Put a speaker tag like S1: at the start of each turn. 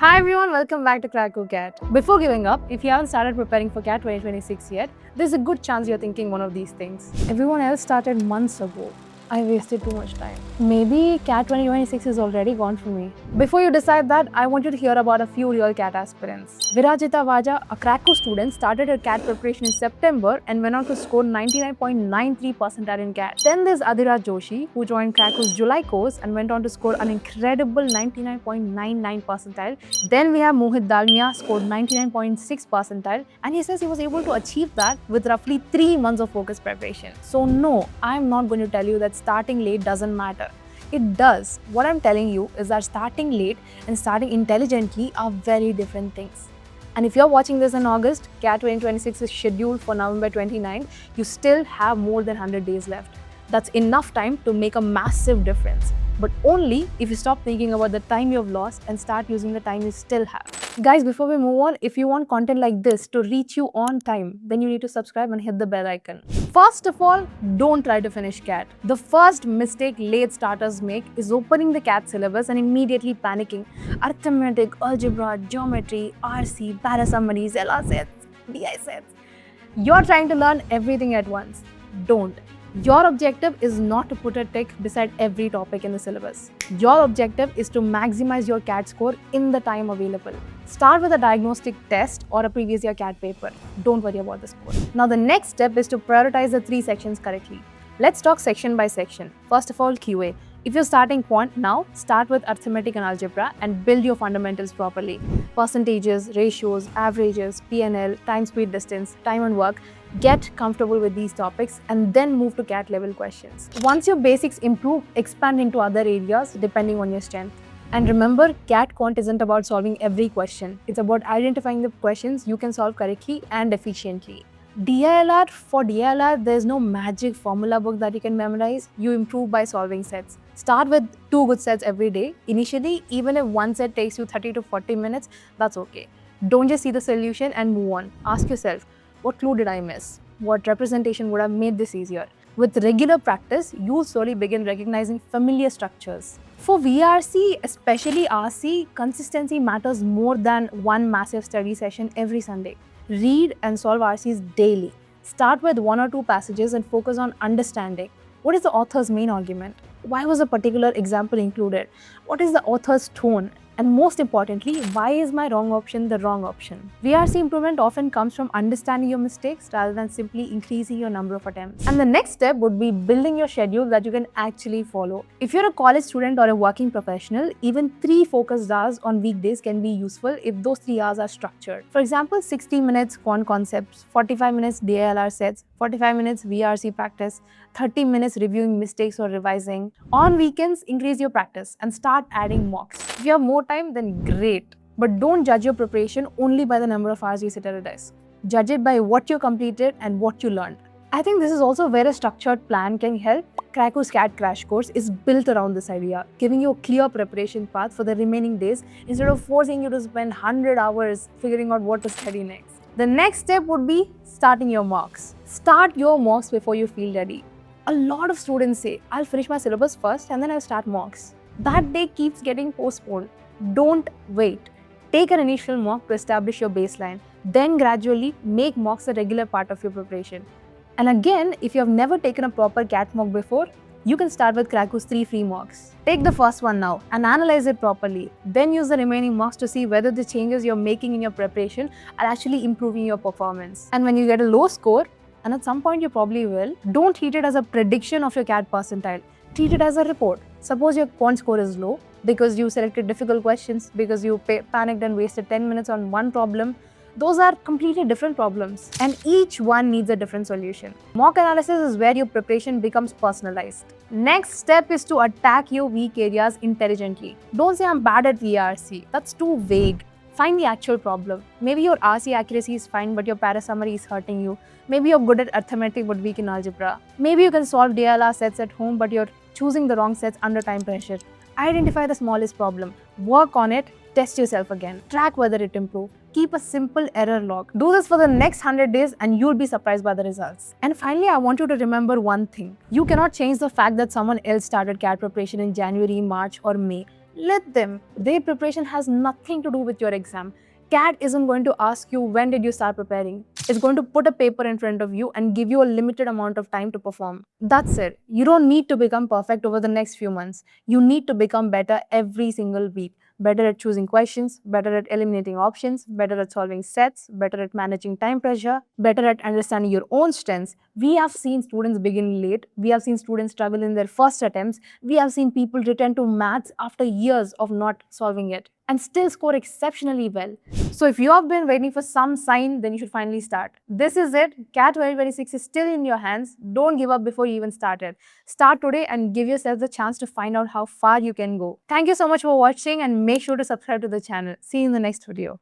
S1: Hi everyone, welcome back to Krakow CAT. Before giving up, if you haven't started preparing for CAT 2026 yet, there's a good chance you're thinking one of these things. Everyone else started months ago. I wasted too much time. Maybe CAT 2026 is already gone for me. Before you decide that, I want you to hear about a few real CAT aspirants. Virajita Vaja, a Krakow student, started her CAT preparation in September and went on to score 99.93 percentile in CAT. Then there's Adira Joshi, who joined Krakow's July course and went on to score an incredible 99.99 percentile. Then we have Mohit Dalmia, scored 99.6 percentile, and he says he was able to achieve that with roughly 3 months of focused preparation. So no, I'm not going to tell you that starting late doesn't matter. It does. What I'm telling you is that starting late and starting intelligently are very different things. And if you're watching this in August, CAT 2026 is scheduled for November 29, you still have more than 100 days left. That's enough time to make a massive difference. But only if you stop thinking about the time you've lost and start using the time you still have. Guys, before we move on, if you want content like this to reach you on time, then you need to subscribe and hit the bell icon. First of all, don't try to finish CAT. The first mistake late starters make is opening the CAT syllabus and immediately panicking. Arithmetic, algebra, geometry, RC, parasummaries, LR sets, DI sets. You're trying to learn everything at once. Don't. Your objective is not to put a tick beside every topic in the syllabus. Your objective is to maximize your CAT score in the time available. Start with a diagnostic test or a previous year CAT paper. Don't worry about the score. Now the next step is to prioritize the 3 sections correctly. Let's talk section by section. First of all, QA. If you're starting quant now, start with arithmetic and algebra and build your fundamentals properly. Percentages, ratios, averages, PNL, time, speed, distance, time and work. Get comfortable with these topics and then move to CAT level questions. Once your basics improve, expand into other areas depending on your strength. And remember, CAT Quant isn't about solving every question. It's about identifying the questions you can solve correctly and efficiently. DILR, for DILR, there's no magic formula book that you can memorize. You improve by solving sets. Start with 2 good sets every day. Initially, even if one set takes you 30 to 40 minutes, that's okay. Don't just see the solution and move on. Ask yourself, what clue did I miss? What representation would have made this easier? With regular practice, you'll slowly begin recognizing familiar structures. For VRC, especially RC, consistency matters more than one massive study session every Sunday. Read and solve RCs daily. Start with 1 or 2 passages and focus on understanding. What is the author's main argument? Why was a particular example included? What is the author's tone? And most importantly, why is my wrong option the wrong option? VRC improvement often comes from understanding your mistakes rather than simply increasing your number of attempts. And the next step would be building your schedule that you can actually follow. If you're a college student or a working professional, even 3 focused hours on weekdays can be useful if those 3 hours are structured. For example, 60 minutes quant concepts, 45 minutes DILR sets, 45 minutes VRC practice, 30 minutes reviewing mistakes or revising. On weekends, increase your practice and start adding mocks. If you have more time, then great. But don't judge your preparation only by the number of hours you sit at a desk. Judge it by what you completed and what you learned. I think this is also where a structured plan can help. Krakow's CAT Crash Course is built around this idea, giving you a clear preparation path for the remaining days instead of forcing you to spend 100 hours figuring out what to study next. The next step would be starting your mocks. Start your mocks before you feel ready. A lot of students say, I'll finish my syllabus first and then I'll start mocks. That day keeps getting postponed. Don't wait. Take an initial mock to establish your baseline. Then gradually make mocks a regular part of your preparation. And again, if you have never taken a proper CAT mock before, you can start with Krakow's 3 free mocks. Take the first one now and analyze it properly. Then use the remaining mocks to see whether the changes you're making in your preparation are actually improving your performance. And when you get a low score, and at some point you probably will, don't treat it as a prediction of your CAT percentile. Treat it as a report. Suppose your quant score is low because you selected difficult questions, because you panicked and wasted 10 minutes on one problem. Those are completely different problems and each one needs a different solution. Mock analysis is where your preparation becomes personalized. Next step is to attack your weak areas intelligently. Don't say I'm bad at VRC. That's too vague. Find the actual problem. Maybe your RC accuracy is fine but your parasummary is hurting you. Maybe you're good at arithmetic but weak in algebra. Maybe you can solve DLR sets at home but you're choosing the wrong sets under time pressure. Identify the smallest problem. Work on it. Test yourself again. Track whether it improved. Keep a simple error log. Do this for the next 100 days and you'll be surprised by the results. And finally, I want you to remember one thing. You cannot change the fact that someone else started CAT preparation in January, March or May. Let them. Their preparation has nothing to do with your exam. CAT isn't going to ask you when did you start preparing. It's going to put a paper in front of you and give you a limited amount of time to perform. That's it. You don't need to become perfect over the next few months. You need to become better every single week. Better at choosing questions, better at eliminating options, better at solving sets, better at managing time pressure, better at understanding your own strengths. We have seen students begin late. We have seen students struggle in their first attempts. We have seen people return to maths after years of not solving it and still score exceptionally well. So if you have been waiting for some sign, then you should finally start. This is it. CAT 2026 is still in your hands. Don't give up before you even started. Start today and give yourself the chance to find out how far you can go. Thank you so much for watching and make sure to subscribe to the channel. See you in the next video.